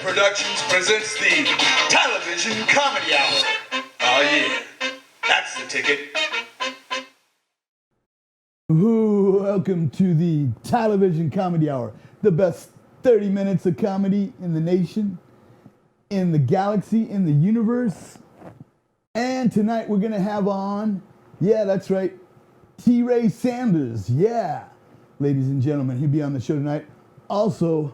Productions presents the Tylervision Comedy Hour. Oh yeah, that's the ticket. Ooh, welcome to the Tylervision Comedy Hour, the best 30 minutes of comedy in the nation, in the galaxy, in the universe. And tonight we're going to have on, yeah, that's right, T-Ray Sanders, yeah. Ladies and gentlemen, he'll be on the show tonight. Also,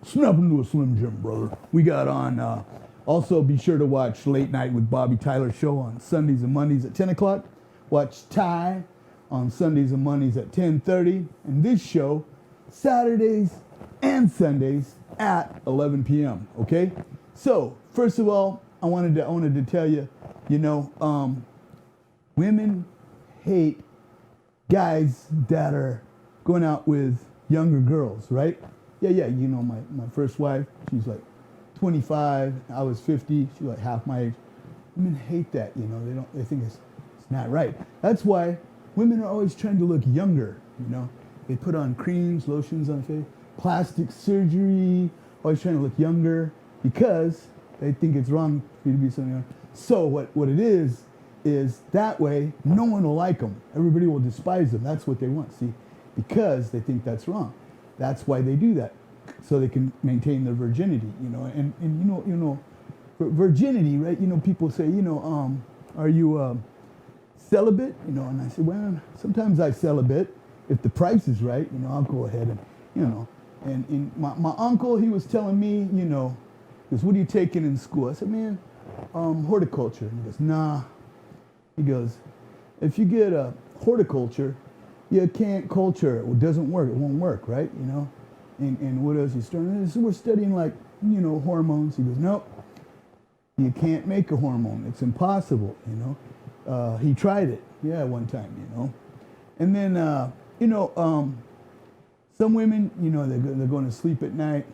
snap into a Slim Jim, brother. We got on, also be sure to watch Late Night with Bobby Tyler show on Sundays and Mondays at 10 o'clock. Watch Ty on Sundays and Mondays at 10:30. And this show, Saturdays and Sundays at 11 p.m., okay? So, first of all, I wanted to tell you, women hate guys that are going out with younger girls, right? Yeah, my first wife, she's like 25, I was 50, she's like half my age. Women hate that, they think it's not right. That's why women are always trying to look younger, They put on creams, lotions on face, plastic surgery, always trying to look younger because they think it's wrong for you to be so young. So what it is that way no one will like them. Everybody will despise them. That's what they want, see? Because they think that's wrong. That's why they do that, so they can maintain their virginity, and virginity, right? People say, are you celibate? And I say, well, sometimes I celibate. If the price is right, I'll go ahead and my uncle, he was telling me, because what are you taking in school? I said, man, horticulture. And he goes, nah. He goes, if you get a horticulture, you can't culture it. It doesn't work. It won't work, right? And what else you studying? So we're studying hormones. He goes, nope. You can't make a hormone. It's impossible, He tried it, one time, And then, some women, they're going to sleep at night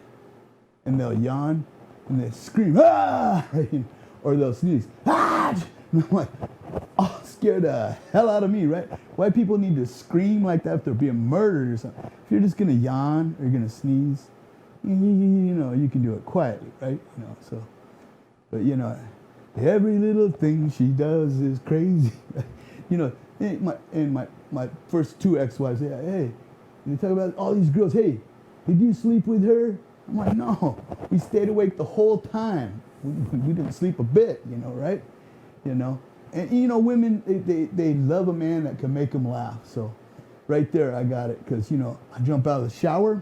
and they'll yawn and they scream, ah, or they'll sneeze, ah, and I'm like, oh, scared the hell out of me, right? Why people need to scream like that if they're being murdered or something? If you're just gonna yawn or you're gonna sneeze, you can do it quietly, right? But every little thing she does is crazy. My first two ex-wives, hey, they talk about all these girls, hey, did you sleep with her? I'm like, no, we stayed awake the whole time. We didn't sleep a bit, right? And women, they love a man that can make them laugh. So right there, I got it. Because, I jump out of the shower,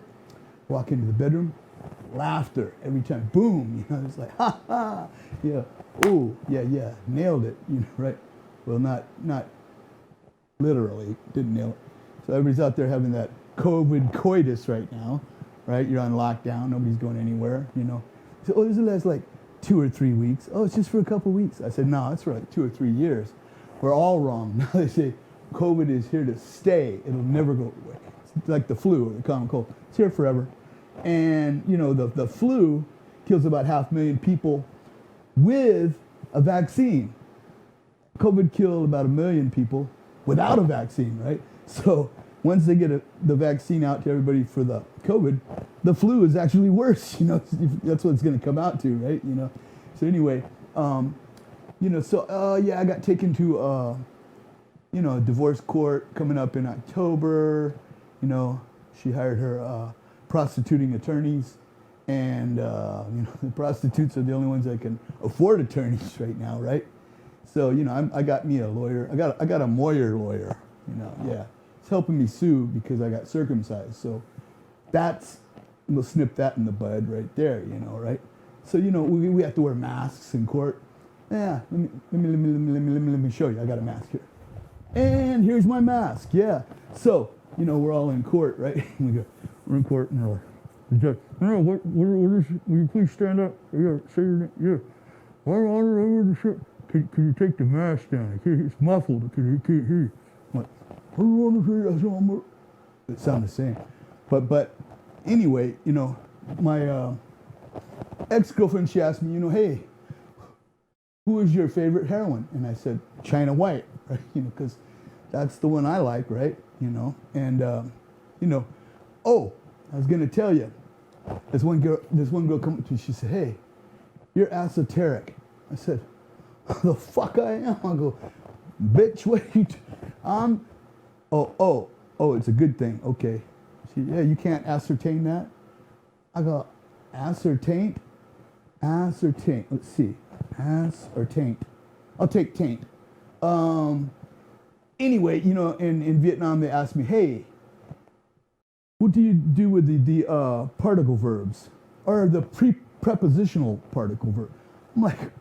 walk into the bedroom, laughter every time. Boom, it's like, ha, ha. Yeah, ooh, yeah, nailed it, right? Well, not literally, didn't nail it. So everybody's out there having that COVID coitus right now, right? You're on lockdown, nobody's going anywhere, So, this will last 2 or 3 weeks. Oh, it's just for a couple weeks. I said, no, it's for 2 or 3 years. We're all wrong. Now they say COVID is here to stay. It'll never go away. It's like the flu or the common cold. It's here forever. And, the flu kills about 500,000 people with a vaccine. COVID killed about 1 million people without a vaccine, right? So once they get the vaccine out to everybody for the COVID, the flu is actually worse, that's what it's going to come out to, right? So anyway, I got taken to, a divorce court coming up in October. She hired her prostituting attorneys, and, the prostitutes are the only ones that can afford attorneys right now, right? So, I got me a lawyer. I got a Moyer lawyer, yeah. It's helping me sue because I got circumcised. So we'll snip that in the bud right there, right? So, we have to wear masks in court. Yeah, let me show you. I got a mask here. And here's my mask, yeah. So, we're all in court, right? We're in court and we're like, the judge, will you please stand up? Yeah, say your name, yeah. Can you take the mask down? It's muffled. Can you can't hear you? I'm like, it sounded the same. But anyway, my ex-girlfriend, she asked me, hey, who is your favorite heroine? And I said, China White, right? Because that's the one I like, right? And, oh, I was going to tell you, This one girl come up to me. She said, "Hey, you're esoteric." I said, "The fuck I am." I go, "Bitch, what are you? Oh, it's a good thing. Okay." Yeah, you can't ascertain that. I go, ascertain. Let's see, ascertain. I'll take taint. Anyway, in Vietnam they asked me, "Hey, what do you do with the particle verbs or the prepositional particle verb?" I'm like,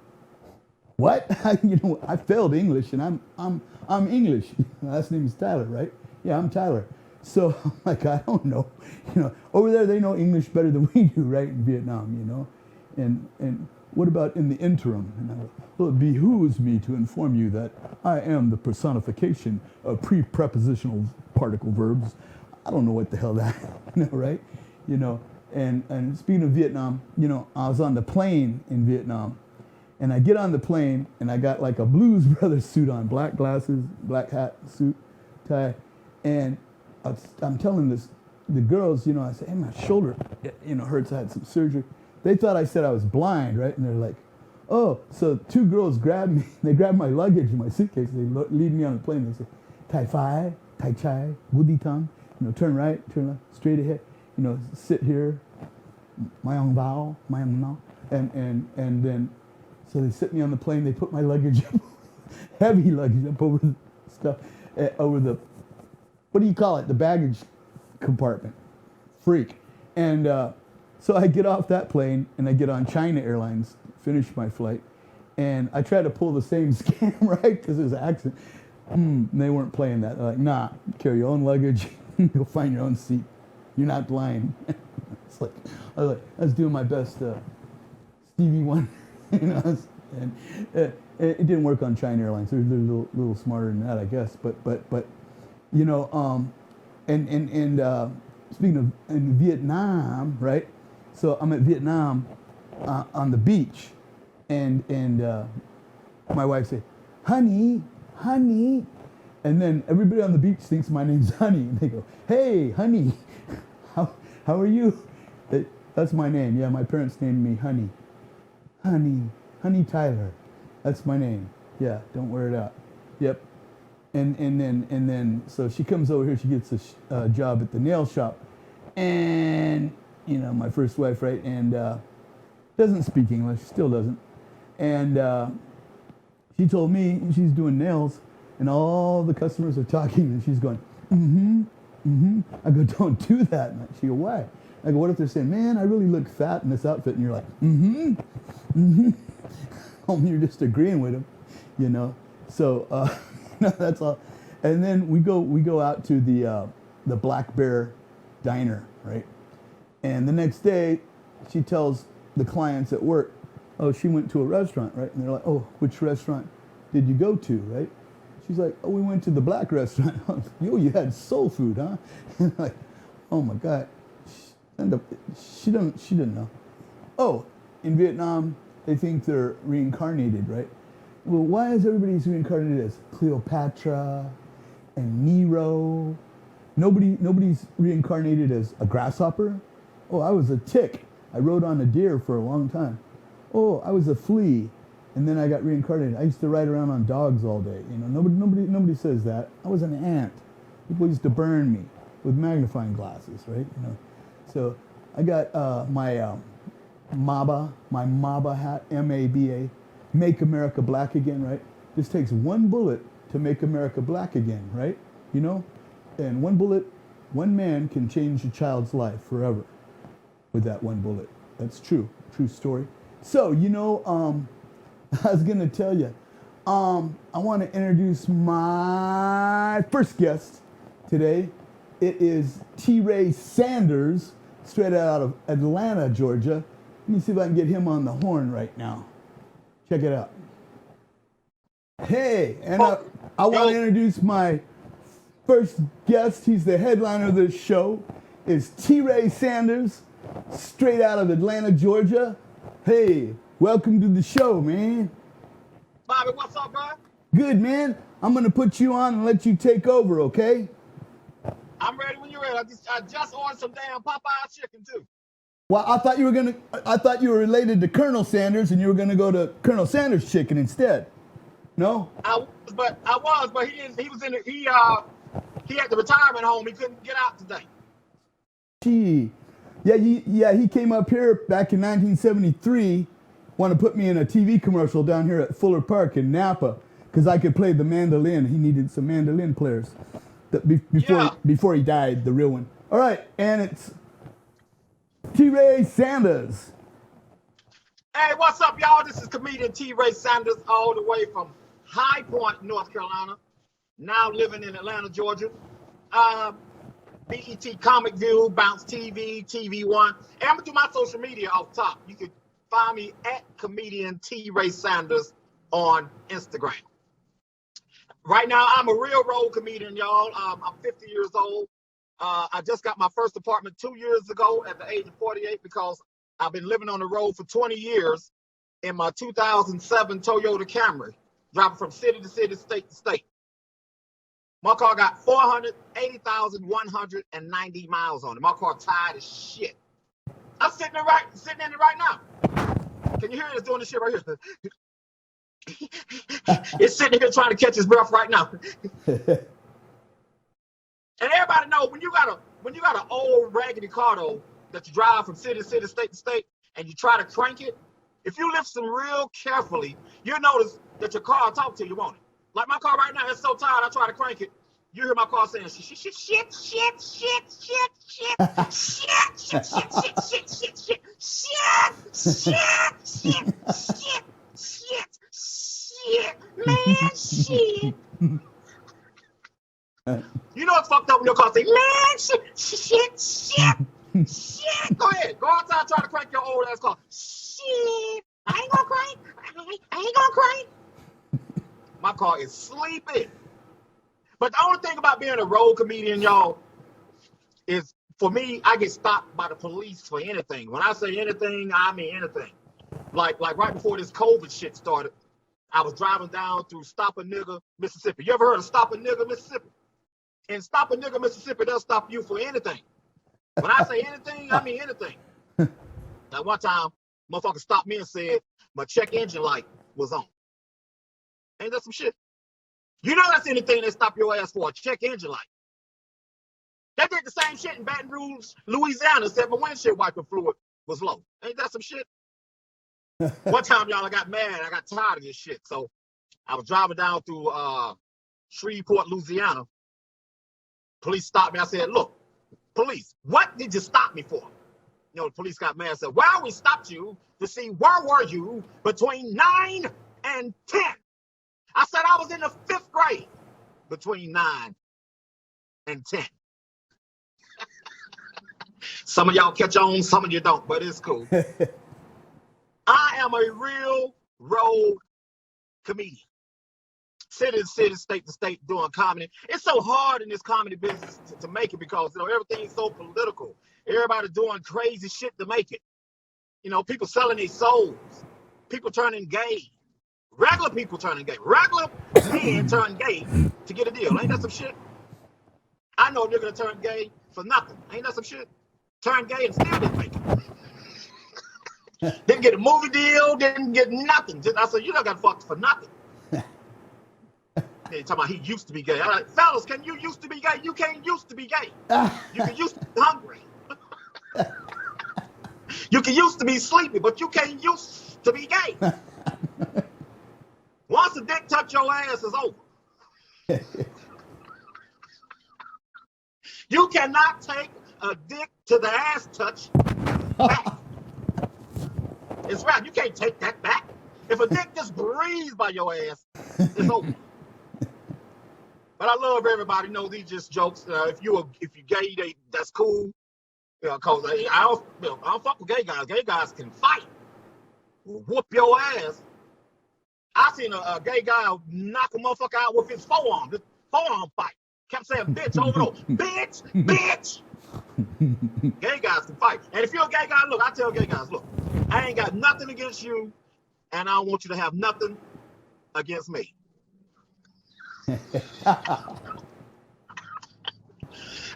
"What?" I failed English, and I'm English. Last name is Tyler, right? Yeah, I'm Tyler. So I'm like, I don't know. Over there they know English better than we do, right? In Vietnam, And what about in the interim? And I go, "Well, it behooves me to inform you that I am the personification of prepositional particle verbs." I don't know what the hell that, right? And speaking of Vietnam, I was on the plane in Vietnam, and I get on the plane, and I got like a Blues Brothers suit on, black glasses, black hat, suit, tie, and I'm telling the girls, I say, "Hey, my shoulder, hurts. I had some surgery." They thought I said I was blind, right? And they're like, "Oh." So two girls grabbed me. They grabbed my luggage and my suitcase. They lead me on the plane. They say, "Tai Phi, Tai Chai, Woody Tongue. Turn right, turn left, straight ahead. Sit here, my own bow, my own now." And then, so they sit me on the plane. They put my luggage up, heavy luggage up over the stuff, over the, what do you call it? The baggage compartment. Freak. And so I get off that plane and I get on China Airlines, finish my flight, and I try to pull the same scam, right? Because there's an accent. And they weren't playing that. They're like, "Nah, carry your own luggage. Go find your own seat. You're not blind." I was doing my best Stevie Wonder, and it didn't work on China Airlines. They're a little smarter than that, I guess. But speaking of in Vietnam, right? So I'm at Vietnam on the beach, and my wife said, "Honey, honey," and then everybody on the beach thinks my name's Honey, and they go, "Hey, honey, how are you?" That's my name. Yeah, my parents named me Honey, Honey Tyler. That's my name. Yeah, don't wear it out. Yep. And then so she comes over here. She gets a job at the nail shop, and my first wife, right? And doesn't speak English, still doesn't. And she told me she's doing nails, and all the customers are talking, and she's going, I go, "Don't do that." And she go, "Why?" I go, "What if they're saying, 'Man, I really look fat in this outfit,'" and you're like, Only you're just agreeing with them, So that's all. And then we go out to the Black Bear Diner, right? And the next day, she tells the clients at work, "Oh, she went to a restaurant," right? And they're like, "Oh, which restaurant did you go to," right? She's like, "Oh, we went to the black restaurant." "Yo, you had soul food, huh?" And like, oh my God, she didn't know. Oh, in Vietnam, they think they're reincarnated, right? Well, why is everybody's reincarnated as Cleopatra and Nero? Nobody's reincarnated as a grasshopper. Oh, I was a tick. I rode on a deer for a long time. Oh, I was a flea, and then I got reincarnated. I used to ride around on dogs all day. Nobody says that. I was an ant. People used to burn me with magnifying glasses, right? So I got my MABA hat, MABA, Make America Black Again, right? This takes one bullet to make America black again, right? And one bullet, one man can change a child's life forever with that one bullet. That's true story. So, I was going to tell you, I want to introduce my first guest today. It is T. Ray Sanders, straight out of Atlanta, Georgia. Let me see if I can get him on the horn right now. Check it out. Hey, and I want to introduce my first guest. He's the headliner of this show. Is T. Ray Sanders, straight out of Atlanta, Georgia. Hey, welcome to the show, man. Bobby, what's up, bro? Good, man. I'm going to put you on and let you take over, okay? I'm ready when you're ready. I just ordered some damn Popeye chicken, too. Well, I thought you were related to Colonel Sanders, and you were gonna go to Colonel Sanders Chicken instead. No? I was, but he didn't. He was in. He had the retirement home. He couldn't get out today. Gee. He came up here back in 1973, wanted to put me in a TV commercial down here at Fuller Park in Napa, because I could play the mandolin. He needed some mandolin players before he died, the real one. All right, and it's T-Ray Sanders. Hey, what's up, y'all? This is comedian T-Ray Sanders, all the way from High Point, North Carolina. Now living in Atlanta, Georgia. BET Comic View, Bounce TV, TV One. And I'm gonna do my social media off top. You can find me at comedian T-Ray Sanders on Instagram. Right now, I'm a real road comedian, y'all. I'm 50 years old. I just got my first apartment 2 years ago at the age of 48 because I've been living on the road for 20 years in my 2007 Toyota Camry, driving from city to city, state to state. My car got 480,190 miles on it. My car tired as shit. I'm sitting in it right now. Can you hear it? It's doing this shit right here. It's sitting here trying to catch his breath right now. And everybody know when you got an old raggedy car though that you drive from city to city, state to state, and you try to crank it, if you listen real carefully, you'll notice that your car will talk to you, won't it? Like my car right now, it's so tired, I try to crank it. You hear my car saying shit, shit, shit, shit, shit, shit, shit, shit, shit, shit, shit, shit, shit, shit, shit, shit, shit, shit, shit, man, shit. You know it's fucked up when your car say, man, shit, shit, shit, shit. Go ahead, go outside, try to crank your old ass car. Shit, I ain't gonna crank. I ain't gonna crank. My car is sleeping. But the only thing about being a road comedian, y'all, is for me, I get stopped by the police for anything. When I say anything, I mean anything. Like right before this COVID shit started, I was driving down through Stop a Nigga, Mississippi. You ever heard of Stop a Nigga, Mississippi? In Stop a Nigga, Mississippi, they'll stop you for anything. When I say anything, I mean anything. Now, one time, motherfucker stopped me and said my check engine light was on. Ain't that some shit? You know that's anything they stop your ass for, a check engine light. They did the same shit in Baton Rouge, Louisiana, said my windshield wiper fluid was low. Ain't that some shit? One time, y'all, I got mad. I got tired of this shit. So I was driving down through Shreveport, Louisiana. Police stopped me. I said, look, police, what did you stop me for? You know, the police got mad and said, well, we stopped you to see where were you between 9 and 10. I said I was in the 5th grade between 9 and 10. Some of y'all catch on, some of you don't, but it's cool. I am a real road comedian. City to city, state to state, doing comedy. It's so hard in this comedy business to make it because, you know, everything's so political. Everybody doing crazy shit to make it. You know, people selling their souls. People turning gay. Regular people turning gay. Regular men turn gay to get a deal. Ain't that some shit? I know a nigga that turned gay for nothing. Ain't that some shit? Turned gay and still didn't make it. Didn't get a movie deal, didn't get nothing. I said, you don't got fucked for nothing. They talking about he used to be gay. I'm like, fellas, can you used to be gay? You can't used to be gay. You can used to be hungry. You can used to be sleepy, but you can't used to be gay. Once a dick touch your ass is over. You cannot take a dick to the ass touch back. It's right. You can't take that back. If a dick just breathes by your ass, it's over. But I love everybody. Know these just jokes. If you're gay, that's cool. Cause I don't fuck with gay guys. Gay guys can fight, whoop your ass. I seen a gay guy knock a motherfucker out with his forearm. This forearm fight. Kept saying bitch over and over. Bitch, bitch. Gay guys can fight. And if you're a gay guy, look, I tell gay guys, look, I ain't got nothing against you, and I don't want you to have nothing against me.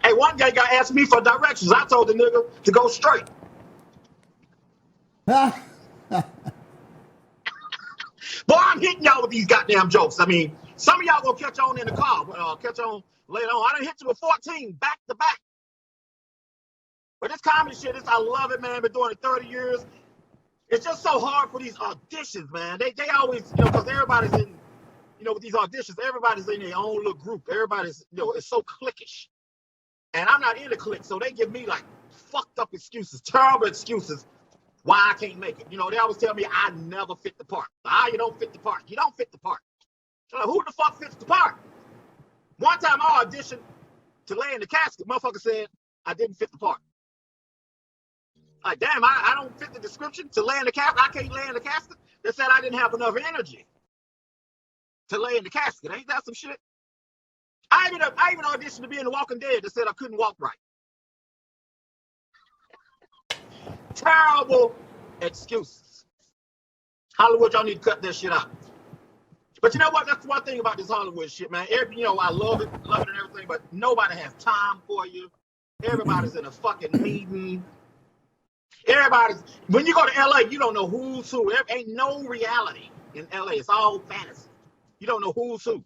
Hey, one gay guy asked me for directions. I told the nigga to go straight. Boy, I'm hitting y'all with these goddamn jokes. I mean, some of y'all gonna catch on in the car, but catch on later on. I done hit you with 14 back to back. But this comedy shit, I love it, man. Been doing it 30 years. It's just so hard for these auditions, man. They always, because everybody's in, with these auditions, everybody's in their own little group. Everybody's, it's so cliquish. And I'm not in the clique, so they give me like fucked up excuses, terrible excuses why I can't make it. They always tell me I never fit the part. You don't fit the part. You don't fit the part. So who the fuck fits the part? One time I auditioned to lay in the casket. Motherfucker said I didn't fit the part. Like, damn, I don't fit the description to lay in the casket. I can't lay in the casket. They said I didn't have enough energy to lay in the casket. Ain't that some shit? I even auditioned to be in The Walking Dead. They said I couldn't walk right. Terrible excuses. Hollywood, y'all need to cut that shit out. But you know what? That's one thing about this Hollywood shit, man. I love it and everything, but nobody has time for you. Everybody's in a fucking meeting. When you go to LA, you don't know who's who. There ain't no reality in LA. It's all fantasy. You don't know who's who.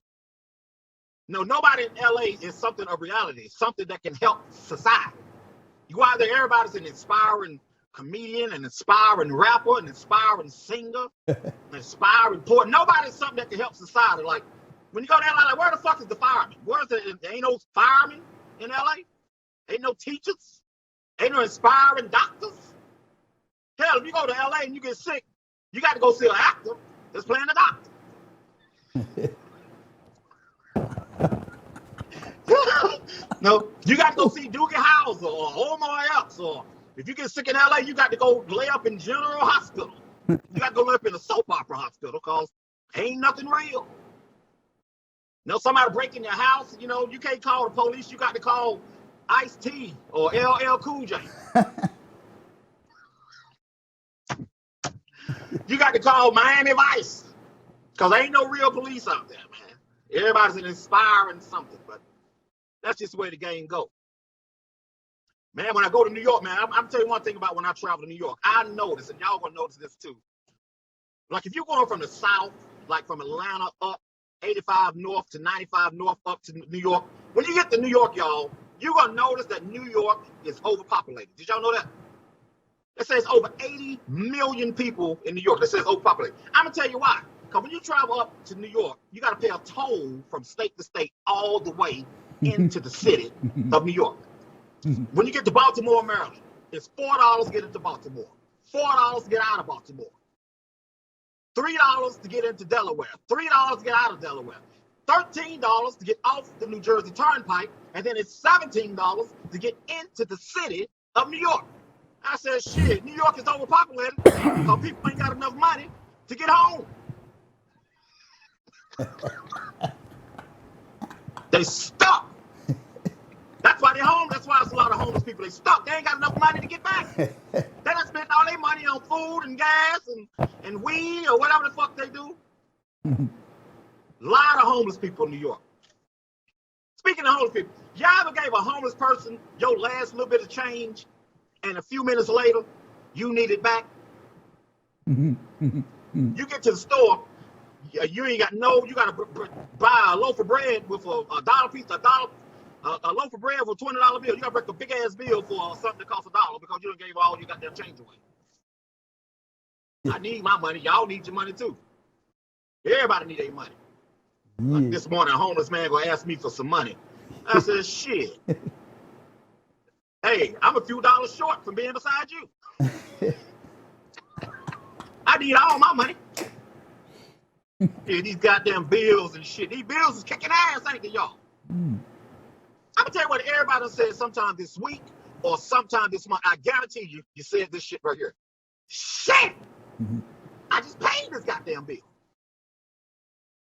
No, nobody in LA is something of reality, something that can help society. You go out there, everybody's an inspiring comedian, an inspiring rapper, an inspiring singer, an inspiring poet. Nobody's something that can help society. Like, when you go to LA, like, where the fuck is the fireman? There ain't no firemen in LA? Ain't no teachers? Ain't no inspiring doctors? Hell, if you go to LA and you get sick, you got to go see an actor that's playing the doctor. No, you got to go see Doogie Howser or Omar Epps, or if you get sick in LA, you got to go lay up in General Hospital. You got to go lay up in a soap opera hospital because ain't nothing real. Somebody breaking your house, you can't call the police. You got to call Ice-T or LL Cool J. You got to call Miami Vice because ain't no real police out there, man. Everybody's an inspiring something, but that's just the way the game goes. Man, when I go to New York, man, I'm telling you one thing about when I travel to New York. I notice, and y'all gonna notice this too. Like, if you're going from the South, like from Atlanta up 85 north to 95 north up to New York, when you get to New York, y'all, you're gonna notice that New York is overpopulated. Did y'all know that? It says over 80 million people in New York. That says overpopulated. I'm gonna tell you why. Because when you travel up to New York, you got to pay a toll from state to state all the way into the city of New York. When you get to Baltimore, Maryland, it's $4 to get into Baltimore, $4 to get out of Baltimore, $3 to get into Delaware, $3 to get out of Delaware, $13 to get off the New Jersey Turnpike, and then it's $17 to get into the city of New York. I said, shit, New York is overpopulated because people ain't got enough money to get home. They stuck. That's why they're home. That's why there's a lot of homeless people. They stuck. They ain't got enough money to get back. They done spent all their money on food and gas and weed or whatever the fuck they do. A lot of homeless people in New York. Speaking of homeless people, y'all ever gave a homeless person your last little bit of change and a few minutes later, you need it back? You get to the store, you ain't got you got to buy a loaf of bread with a dollar piece, a loaf of bread for a $20 bill. You got to break a big ass bill for something that costs $1 because you done gave all you got that change away. I need my money. Y'all need your money too. Everybody need their money. Yeah. Like this morning, a homeless man gonna ask me for some money. I said, shit. Hey, I'm a few dollars short from being beside you. I need all my money. Yeah, these goddamn bills and shit. These bills is kicking ass, ain't they, y'all? I'm gonna tell you what everybody said sometime this week or sometime this month. I guarantee you said this shit right here. Shit! I just paid this goddamn bill.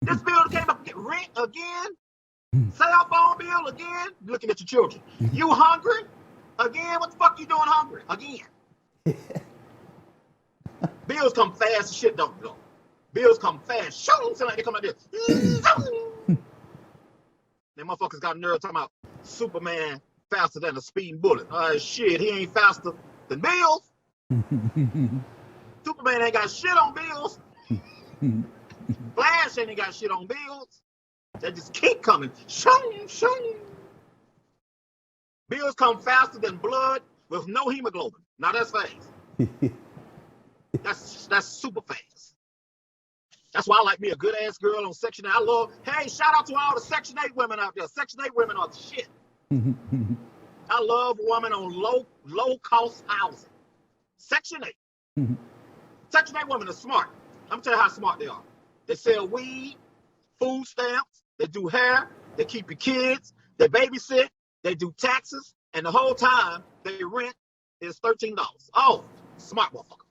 This bill came up, get rent again, cell phone bill again. Looking at your children. You hungry? Again? What the fuck you doing hungry? Again. Bills come fast as shit, don't go. Bills come fast. Shoot them, sound like they come like this. Them motherfuckers got nerve talking about Superman faster than a speeding bullet. Shit, he ain't faster than bills. Superman ain't got shit on bills. Flash ain't got shit on bills. They just keep coming. Shung, shung. Bills come faster than blood with no hemoglobin. Now that's fast. That's super fast. That's why I like me a good ass girl on Section 8. I love, hey, shout out to all the Section 8 women out there. Section 8 women are the shit. I love women on low cost housing. Section 8. Section 8 women are smart. I'm telling you how smart they are. They sell weed, food stamps, they do hair, they keep your kids, they babysit, they do taxes, and the whole time they rent is $13. Oh, smart motherfucker.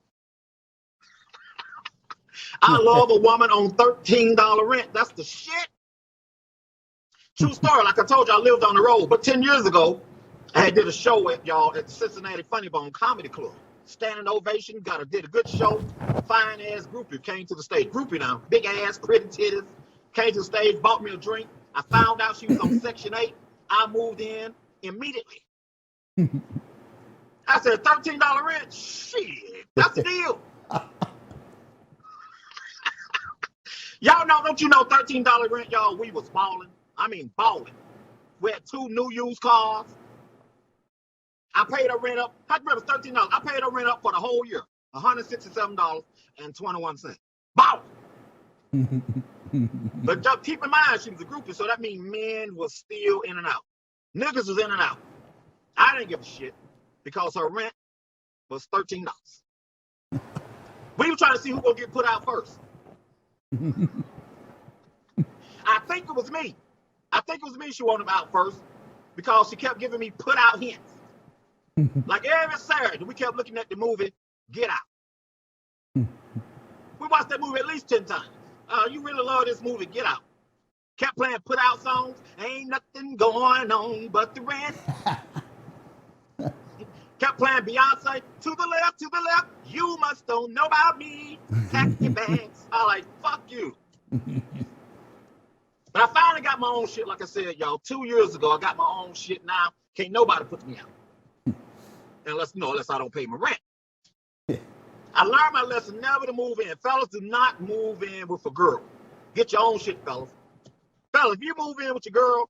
I love a woman on $13 rent. That's the shit. True story. Like I told you, I lived on the road. But 10 years ago, I did a show at the Cincinnati Funny Bone Comedy Club. Standing ovation, did a good show. Fine ass groupie came to the stage. Groupie now, big ass, pretty titties. Came to the stage, bought me a drink. I found out she was on Section 8. I moved in immediately. I said, $13 rent? Shit, that's the deal. Y'all know, don't you know $13 rent, y'all? We was balling. I mean, balling. We had 2 new used cars. I paid her rent up. I remember $13. I paid her rent up for the whole year. $167.21. Balling. But just keep in mind, she was a groupie, so that means men was still in and out. Niggas was in and out. I didn't give a shit because her rent was $13. We were trying to see who gonna get put out first. I think it was me. She wanted him out first because she kept giving me put out hints. Like every Saturday, we kept looking at the movie Get Out. We watched that movie at least 10 times. You really love this movie, Get Out. Kept playing put out songs. Ain't nothing going on but the rent. Kept playing Beyonce, to the left, you must don't know about me. Pack your bags. I like, fuck you. But I finally got my own shit, like I said, y'all. 2 years ago, I got my own shit now. Can't nobody put me out. Unless I don't pay my rent. I learned my lesson never to move in. Fellas, do not move in with a girl. Get your own shit, fellas. Fellas, if you move in with a girl,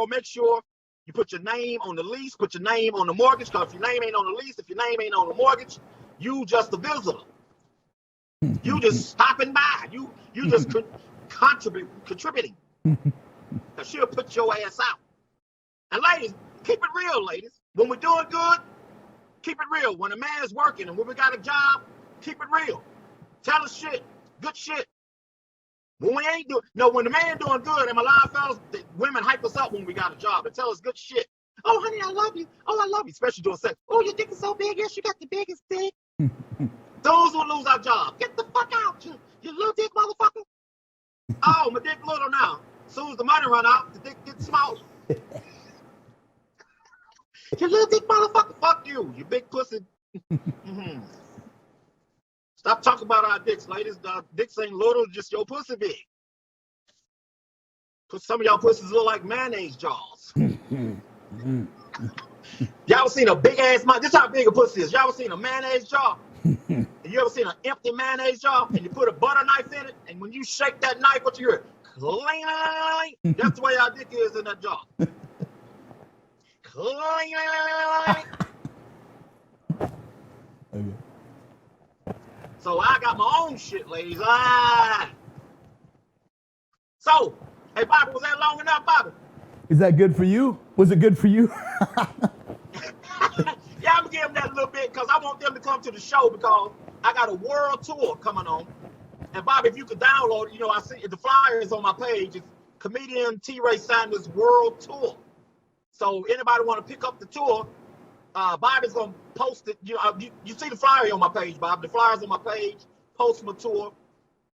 make sure you put your name on the lease, put your name on the mortgage, because if your name ain't on the lease, if your name ain't on the mortgage, you just a visitor. You just stopping by. You just contributing. Because she'll put your ass out. And ladies, keep it real, ladies. When we're doing good, keep it real. When a man's working and when we got a job, keep it real. Tell us shit, good shit. When we ain't doing, when the man doing good, and a lot of fellas, women hype us up when we got a job and tell us good shit. Oh, honey, I love you. Oh, I love you, especially doing sex. Oh, your dick is so big. Yes, you got the biggest dick. Those will lose our job. Get the fuck out, you little dick motherfucker. Oh, my dick little now. As soon as the money run out, the dick gets smaller. You little dick motherfucker. Fuck you big pussy. Stop talking about our dicks, ladies. The dicks ain't little, just your pussy big. Cause some of y'all pussies look like mayonnaise jaws. Y'all ever seen a big ass mouth? This how big a pussy is. Y'all ever seen a mayonnaise jar? You ever seen an empty mayonnaise jar and you put a butter knife in it, and when you shake that knife, what you hear? Cling. That's the way our dick is in that jar. Cling. Okay. So I got my own shit, ladies. So, hey, Bobby, was that long enough, Bobby? Is that good for you? Was it good for you? Yeah, I'm gonna give them that a little bit because I want them to come to the show because I got a world tour coming on. And Bobby, if you could download it, I see the flyer is on my page. It's Comedian T. Ray Sanders World Tour. So anybody want to pick up the tour? Bobby's gonna post it. You see the flyer on my page, Bob. The flyer's on my page. Post my tour,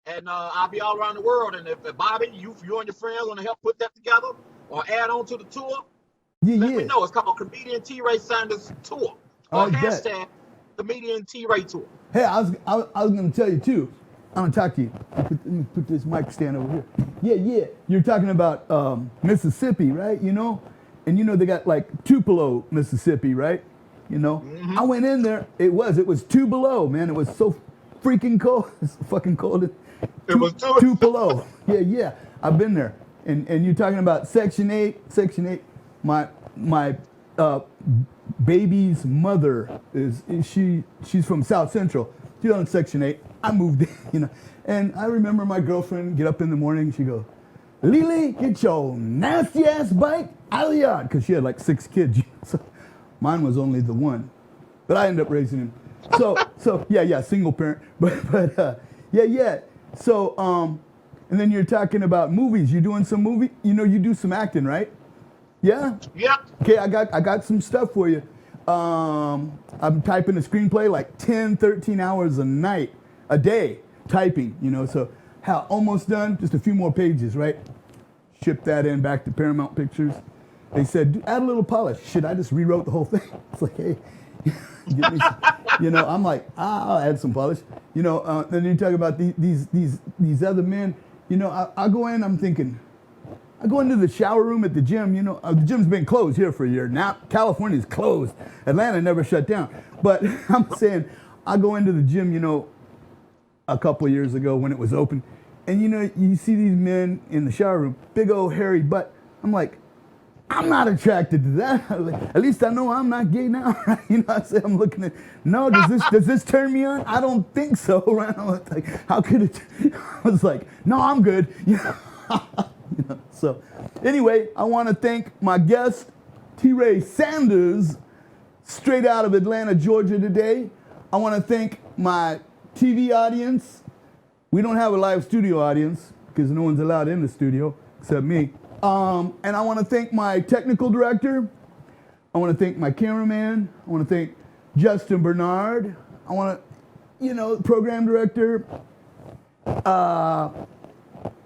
and I'll be all around the world. And if Bobby, you and your friends want to help put that together or add on to the tour, let me know. It's called Comedian T. Ray Sanders Tour or hashtag Comedian T. Ray Tour. Hey, I was gonna tell you too. I'm gonna talk to you. Let me put this mic stand over here. Yeah. You're talking about Mississippi, right? And they got like Tupelo, Mississippi, right? I went in there. It was 2 below, man. It was so freaking cold. It's fucking cold. It was too. Tupelo. Yeah. I've been there. And you're talking about Section 8. My baby's mother she's from South Central. She's on Section 8. I moved in, And I remember my girlfriend get up in the morning. She goes, Lily, get your nasty ass bike out of the yard, because she had like 6 kids. So mine was only the one, but I ended up raising him. So yeah, single parent. But yeah. So and then you're talking about movies. You're doing some movie. You do some acting, right? Yeah. Yep. Okay, I got some stuff for you. I'm typing a screenplay like 10, 13 hours a day typing. So how almost done? Just a few more pages, right? Ship that in back to Paramount Pictures. They said, add a little polish. Shit, I just rewrote the whole thing. It's like, hey, get me some, I'm like, I'll add some polish. Then you talk about these other men. I go in, I'm thinking, I go into the shower room at the gym. The gym's been closed here for a year. Now California's closed. Atlanta never shut down. But I'm saying, I go into the gym, a couple of years ago when it was open. And you see these men in the shower room, big old hairy butt. I'm like, I'm not attracted to that. At least I know I'm not gay now, right? I say I'm looking at. No, does this turn me on? I don't think so, right? I was like, how could it? I was like, no, I'm good. So anyway, I want to thank my guest, T-Ray Sanders, straight out of Atlanta, Georgia today. I want to thank my TV audience. We don't have a live studio audience because no one's allowed in the studio except me. And I want to thank my technical director. I want to thank my cameraman. I want to thank Justin Bernard. I want to, program director,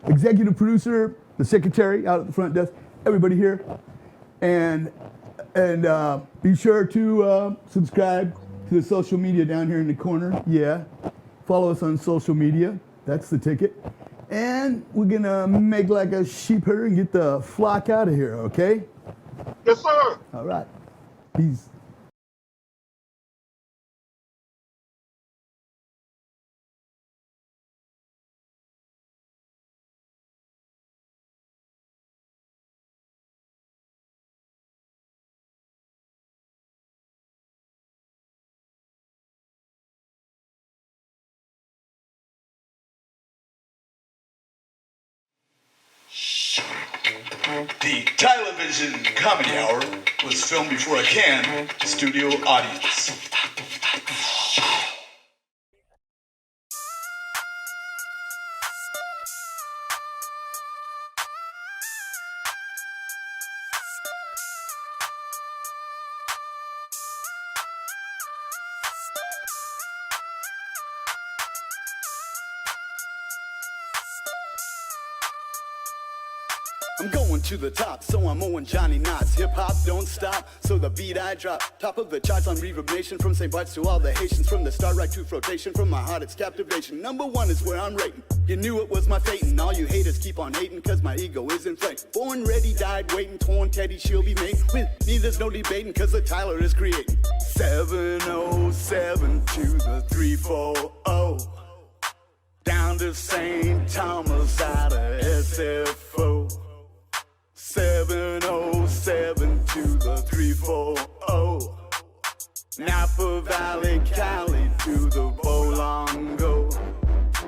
executive producer, the secretary out at the front desk, everybody here. And be sure to subscribe to the social media down here in the corner. Yeah. Follow us on social media. That's the ticket. And we're going to make like a sheep herder and get the flock out of here, okay? Yes, sir. All right. Peace. The Tylervision Comedy Hour was filmed before a Cannes studio audience. I'm going to the top, so I'm owing Johnny Knots. Hip-hop don't stop, so the beat I drop. Top of the charts on Reverb Nation, from St. Bart's to all the Haitians. From the start right to flotation, from my heart it's captivation. Number one is where I'm rating. You knew it was my fate, and all you haters keep on hating, cause my ego is inflamed. Born ready, died waiting, torn teddy, she'll be made. With me there's no debating, cause the Tyler is creating. 707 to the 340. Down to St. Thomas out of SFO. 707 to the 340. Napa Valley, Cali to the Bolongo.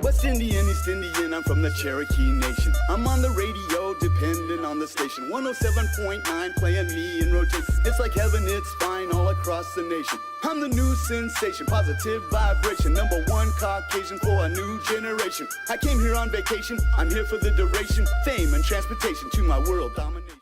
West Indian, East Indian, I'm from the Cherokee Nation. I'm on the radio, depending on the station. 107.9, playing me in rotation. It's like heaven, it's fine all across the nation. I'm the new sensation, positive vibration. Number one Caucasian for a new generation. I came here on vacation, I'm here for the duration. Fame and transportation to my world domination.